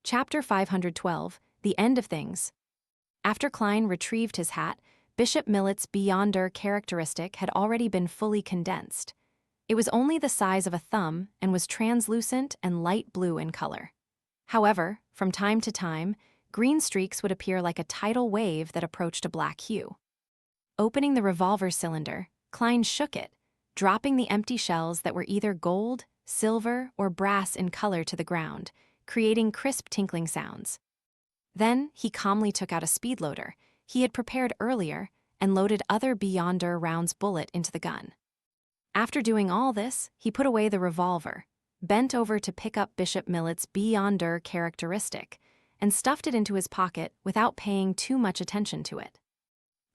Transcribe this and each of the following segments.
Chapter 512, The End of Things. After Klein retrieved his hat, Bishop Millet's Beyonder characteristic had already been fully condensed. It was only the size of a thumb and was translucent and light blue in color. However, from time to time, green streaks would appear like a tidal wave that approached a black hue. Opening the revolver cylinder, Klein shook it, dropping the empty shells that were either gold, silver, or brass in color to the ground, creating crisp tinkling sounds. Then he calmly took out a speed loader he had prepared earlier and loaded other Beyonder rounds bullet into the gun. After doing all this, he put away the revolver, bent over to pick up Bishop Millet's Beyonder characteristic, and stuffed it into his pocket without paying too much attention to it.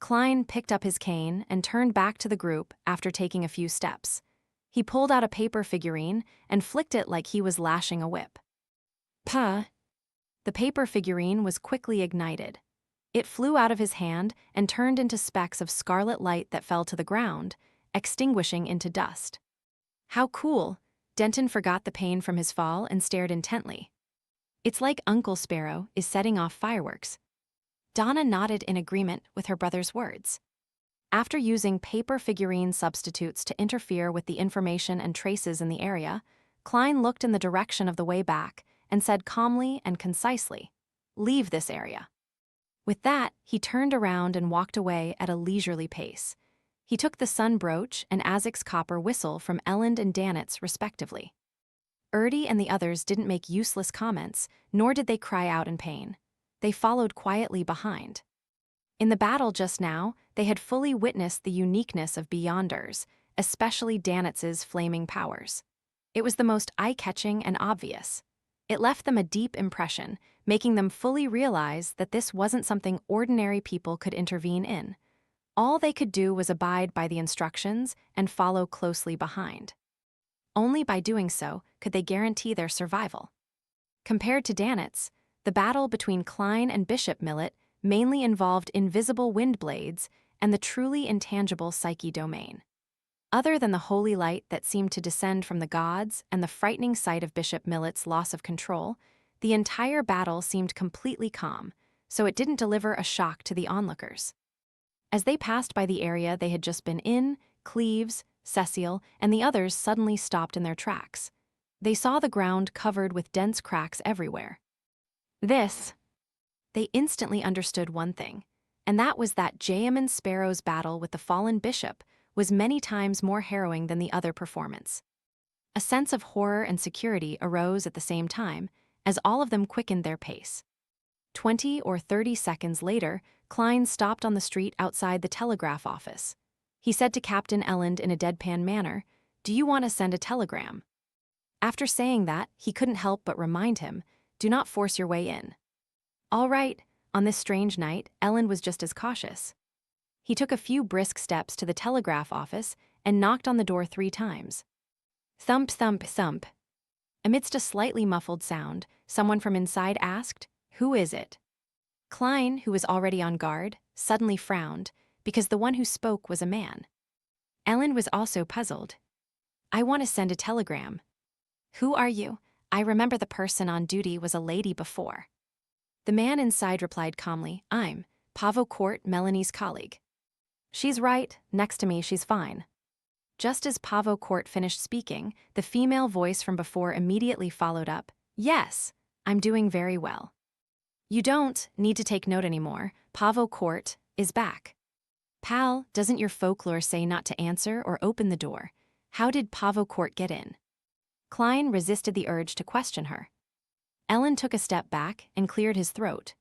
Klein picked up his cane and turned back to the group after taking a few steps. He pulled out a paper figurine and flicked it like he was lashing a whip. Puh! The paper figurine was quickly ignited. It flew out of his hand and turned into specks of scarlet light that fell to the ground, extinguishing into dust. How cool! Denton forgot the pain from his fall and stared intently. It's like Uncle Sparrow is setting off fireworks. Donna nodded in agreement with her brother's words. After using paper figurine substitutes to interfere with the information and traces in the area, Klein looked in the direction of the way back and said calmly and concisely, "Leave this area." With that, he turned around and walked away at a leisurely pace. He took the sun brooch and Azek's copper whistle from Elend and Danitz, respectively. Erdy and the others didn't make useless comments, nor did they cry out in pain. They followed quietly behind. In the battle just now, they had fully witnessed the uniqueness of Beyonders, especially Danitz's flaming powers. It was the most eye-catching and obvious. It left them a deep impression, making them fully realize that this wasn't something ordinary people could intervene in. All they could do was abide by the instructions and follow closely behind. Only by doing so could they guarantee their survival. Compared to Danitz, the battle between Klein and Bishop Millet mainly involved invisible wind blades and the truly intangible psyche domain. Other than the holy light that seemed to descend from the gods and the frightening sight of Bishop Millet's loss of control, the entire battle seemed completely calm, so it didn't deliver a shock to the onlookers. As they passed by the area they had just been in, Cleves, Cecile, and the others suddenly stopped in their tracks. They saw the ground covered with dense cracks everywhere. They instantly understood one thing, and that was that Jayaman Sparrow's battle with the fallen bishop was many times more harrowing than the other performance. A sense of horror and security arose at the same time, as all of them quickened their pace. 20 or 30 seconds later, Klein stopped on the street outside the telegraph office. He said to Captain Elend in a deadpan manner, "Do you want to send a telegram?" After saying that, he couldn't help but remind him, "Do not force your way in." All right, on this strange night, Elend was just as cautious. He took a few brisk steps to the telegraph office and knocked on the door 3 times. Thump, thump, thump. Amidst a slightly muffled sound, someone from inside asked, "Who is it?" Klein, who was already on guard, suddenly frowned, because the one who spoke was a man. Elend was also puzzled. "I want to send a telegram." "Who are you? I remember the person on duty was a lady before." The man inside replied calmly, "I'm Pavo Court, Melanie's colleague." "She's right, next to me she's fine." Just as Pavo Court finished speaking, the female voice from before immediately followed up, "Yes, I'm doing very well." "You don't need to take note anymore, Pavo Court is back." "Pal, doesn't your folklore say not to answer or open the door? How did Pavo Court get in?" Klein resisted the urge to question her. Elend took a step back and cleared his throat.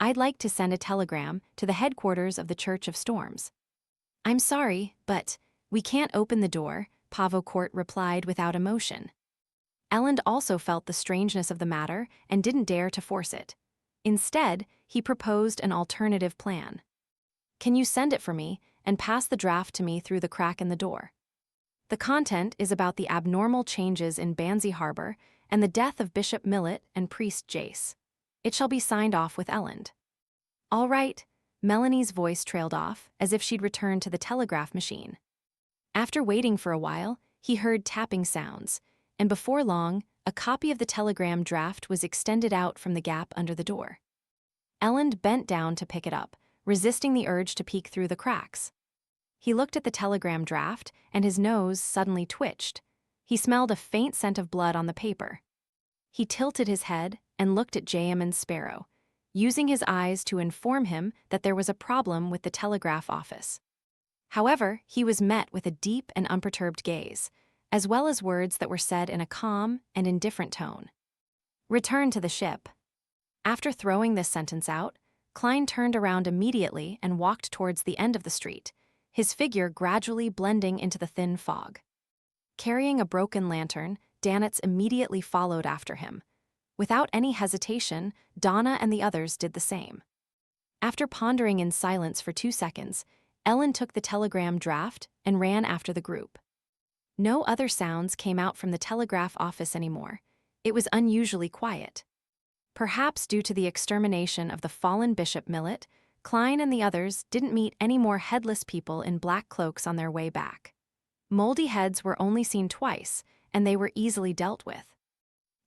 "I'd like to send a telegram to the headquarters of the Church of Storms." "I'm sorry, but we can't open the door," Pavo Court replied without emotion. Elend also felt the strangeness of the matter and didn't dare to force it. Instead, he proposed an alternative plan. "Can you send it for me and pass the draft to me through the crack in the door? The content is about the abnormal changes in Banzi Harbor and the death of Bishop Millet and Priest Jace. It shall be signed off with Elend." "All right," Melanie's voice trailed off, as if she'd returned to the telegraph machine. After waiting for a while, he heard tapping sounds, and before long, a copy of the telegram draft was extended out from the gap under the door. Elend bent down to pick it up, resisting the urge to peek through the cracks. He looked at the telegram draft, and his nose suddenly twitched. He smelled a faint scent of blood on the paper. He tilted his head and looked at Jayaman Sparrow, using his eyes to inform him that there was a problem with the telegraph office. However, he was met with a deep and unperturbed gaze, as well as words that were said in a calm and indifferent tone. "Return to the ship." After throwing this sentence out, Klein turned around immediately and walked towards the end of the street, his figure gradually blending into the thin fog. Carrying a broken lantern, Danitz immediately followed after him. Without any hesitation, Donna and the others did the same. After pondering in silence for 2 seconds, Elend took the telegram draft and ran after the group. No other sounds came out from the telegraph office anymore. It was unusually quiet. Perhaps due to the extermination of the fallen Bishop Millet, Klein and the others didn't meet any more headless people in black cloaks on their way back. Moldy heads were only seen twice, and they were easily dealt with.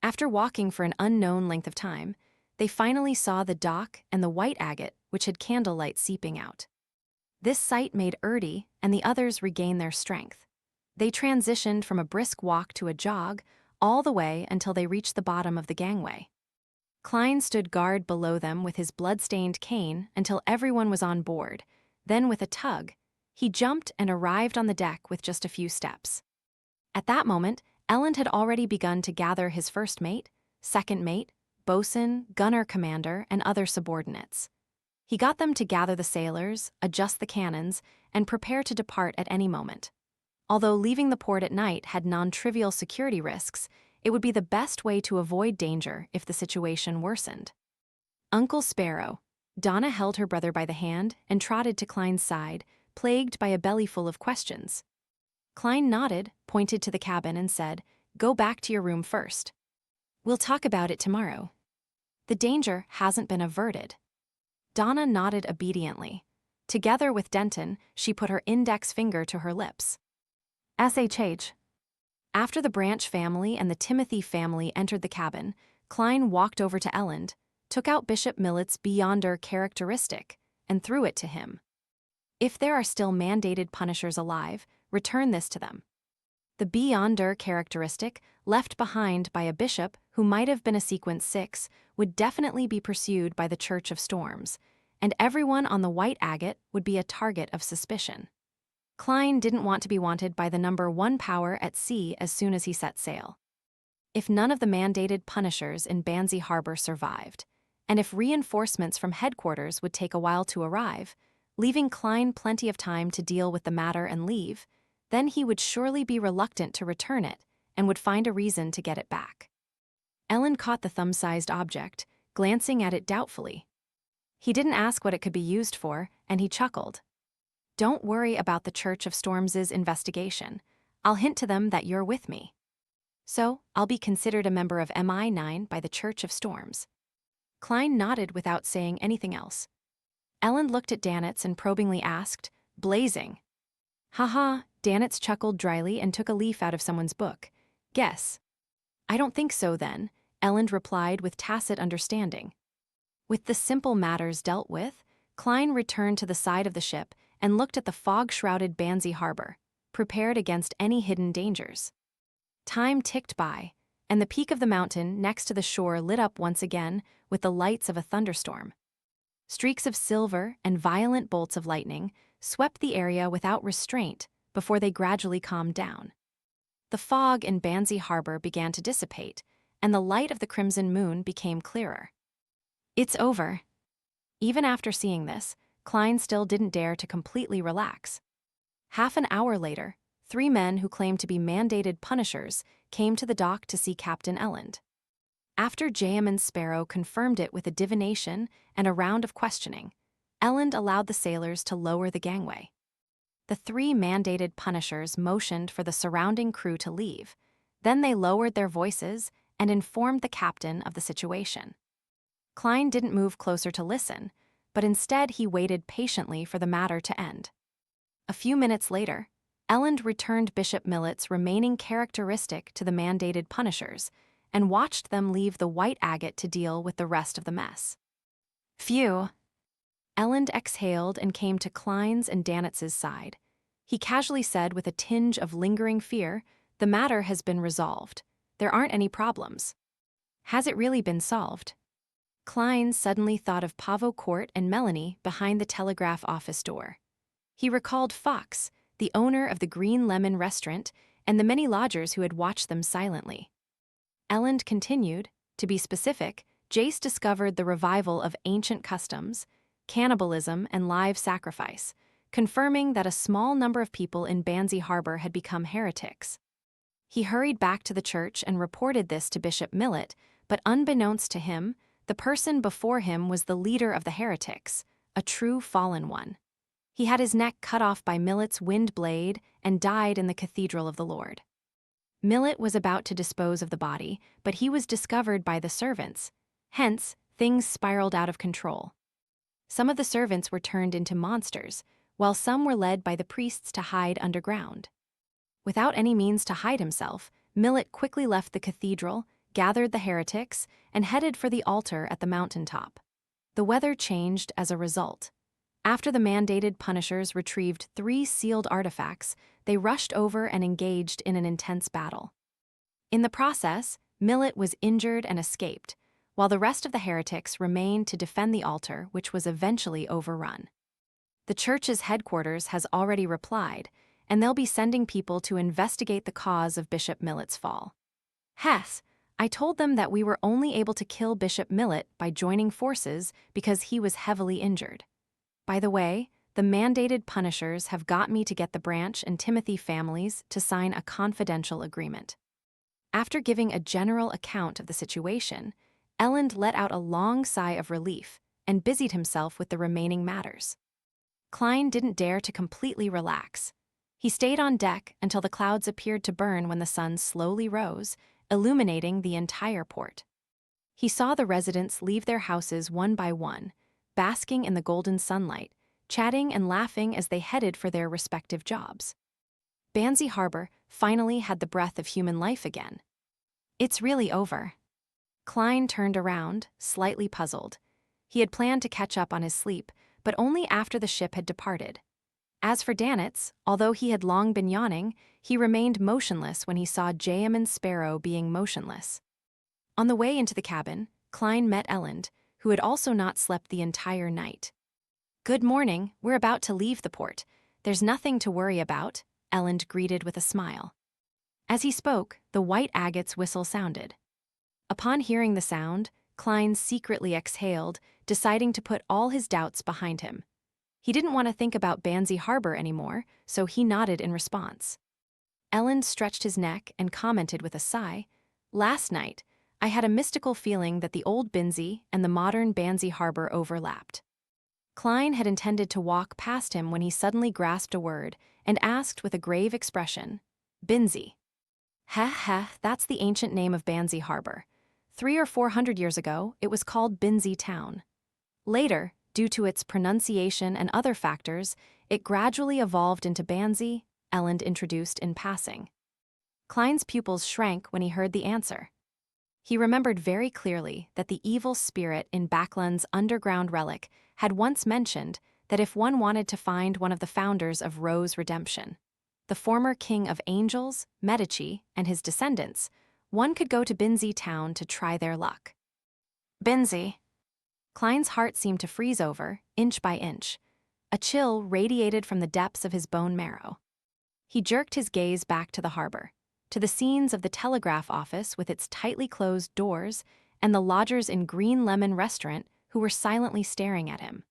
After walking for an unknown length of time, they finally saw the dock and the white agate, which had candlelight seeping out. This sight made Erdi and the others regain their strength. They transitioned from a brisk walk to a jog, all the way until they reached the bottom of the gangway. Klein stood guard below them with his blood-stained cane until everyone was on board. Then, with a tug, he jumped and arrived on the deck with just a few steps. At that moment, Elend had already begun to gather his first mate, second mate, bosun, gunner commander, and other subordinates. He got them to gather the sailors, adjust the cannons, and prepare to depart at any moment. Although leaving the port at night had non-trivial security risks, it would be the best way to avoid danger if the situation worsened. Uncle Sparrow. Donna held her brother by the hand and trotted to Klein's side, plagued by a bellyful of questions. Klein nodded, pointed to the cabin, and said, "Go back to your room first. We'll talk about it tomorrow. The danger hasn't been averted." Donna nodded obediently. Together with Denton, she put her index finger to her lips. "SHH." After the Branch family and the Timothy family entered the cabin, Klein walked over to Elend, took out Bishop Millet's Beyonder characteristic, and threw it to him. "If there are still mandated punishers alive, return this to them." The Beyonder characteristic, left behind by a bishop who might have been a Sequence 6, would definitely be pursued by the Church of Storms, and everyone on the white agate would be a target of suspicion. Klein didn't want to be wanted by the number 1 power at sea as soon as he set sail. If none of the mandated punishers in Banzi Harbor survived, and if reinforcements from headquarters would take a while to arrive, leaving Klein plenty of time to deal with the matter and leave, then he would surely be reluctant to return it and would find a reason to get it back. Elend caught the thumb-sized object, glancing at it doubtfully. He didn't ask what it could be used for, and he chuckled. "Don't worry about the Church of Storms' investigation. I'll hint to them that you're with me. So, I'll be considered a member of MI9 by the Church of Storms." Klein nodded without saying anything else. Elend looked at Danitz and probingly asked, "Blazing?" "Haha," Danitz chuckled dryly and took a leaf out of someone's book. "Guess." "I don't think so then," Elend replied with tacit understanding. With the simple matters dealt with, Klein returned to the side of the ship and looked at the fog-shrouded Banzi Harbor, prepared against any hidden dangers. Time ticked by, and the peak of the mountain next to the shore lit up once again with the lights of a thunderstorm. Streaks of silver and violent bolts of lightning swept the area without restraint before they gradually calmed down. The fog in Banzi Harbor began to dissipate, and the light of the crimson moon became clearer. "It's over." Even after seeing this, Klein still didn't dare to completely relax. Half an hour later, 3 men who claimed to be mandated punishers came to the dock to see Captain Elend. After Jayaman Sparrow confirmed it with a divination and a round of questioning, Elend allowed the sailors to lower the gangway. The 3 mandated punishers motioned for the surrounding crew to leave. Then they lowered their voices and informed the captain of the situation. Klein didn't move closer to listen, but instead he waited patiently for the matter to end. A few minutes later, Elend returned Bishop Millet's remaining characteristic to the mandated punishers, and watched them leave the white agate to deal with the rest of the mess. Phew. Elend exhaled and came to Klein's and Danitz's side. He casually said with a tinge of lingering fear, "The matter has been resolved. There aren't any problems." Has it really been solved? Klein suddenly thought of Pavo Court and Melanie behind the telegraph office door. He recalled Fox, the owner of the Green Lemon restaurant, and the many lodgers who had watched them silently. Elend continued, to be specific, Jace discovered the revival of ancient customs, cannibalism, and live sacrifice, confirming that a small number of people in Banzi Harbor had become heretics. He hurried back to the church and reported this to Bishop Millet, but unbeknownst to him, the person before him was the leader of the heretics, a true fallen one. He had his neck cut off by Millet's wind blade and died in the Cathedral of the Lord. Millet was about to dispose of the body, but he was discovered by the servants. Hence, things spiraled out of control. Some of the servants were turned into monsters, while some were led by the priests to hide underground. Without any means to hide himself, Millet quickly left the cathedral, gathered the heretics, and headed for the altar at the mountaintop. The weather changed as a result. After the mandated punishers retrieved 3 sealed artifacts, they rushed over and engaged in an intense battle. In the process, Millet was injured and escaped, while the rest of the heretics remained to defend the altar, which was eventually overrun. The church's headquarters has already replied, and they'll be sending people to investigate the cause of Bishop Millet's fall. Hess, I told them that we were only able to kill Bishop Millet by joining forces because he was heavily injured. By the way, the mandated punishers have got me to get the Branch and Timothy families to sign a confidential agreement. After giving a general account of the situation, Elend let out a long sigh of relief and busied himself with the remaining matters. Klein didn't dare to completely relax. He stayed on deck until the clouds appeared to burn when the sun slowly rose, illuminating the entire port. He saw the residents leave their houses one by one, basking in the golden sunlight, chatting and laughing as they headed for their respective jobs. Banzi Harbor finally had the breath of human life again. It's really over. Klein turned around, slightly puzzled. He had planned to catch up on his sleep, but only after the ship had departed. As for Danitz, although he had long been yawning, he remained motionless when he saw Jayam and Sparrow being motionless. On the way into the cabin, Klein met Elend, who had also not slept the entire night. "Good morning, we're about to leave the port. There's nothing to worry about," Elend greeted with a smile. As he spoke, the white agate's whistle sounded. Upon hearing the sound, Klein secretly exhaled, deciding to put all his doubts behind him. He didn't want to think about Banzi Harbor anymore, so he nodded in response. Elend stretched his neck and commented with a sigh, "Last night, I had a mystical feeling that the old Binzi and the modern Banzi Harbor overlapped." Klein had intended to walk past him when he suddenly grasped a word and asked with a grave expression, "Binzi." Heh, that's the ancient name of Banzi Harbor. 300 or 400 years ago, it was called Binzi Town. Later, due to its pronunciation and other factors, it gradually evolved into Banzi, Elend introduced in passing. Klein's pupils shrank when he heard the answer. He remembered very clearly that the evil spirit in Backlund's underground relic had once mentioned that if one wanted to find one of the founders of Rose Redemption, the former king of angels, Medici, and his descendants, one could go to Binzi Town to try their luck. Binzi. Klein's heart seemed to freeze over, inch by inch. A chill radiated from the depths of his bone marrow. He jerked his gaze back to the harbor, to the scenes of the telegraph office with its tightly closed doors and the lodgers in Green Lemon restaurant who were silently staring at him.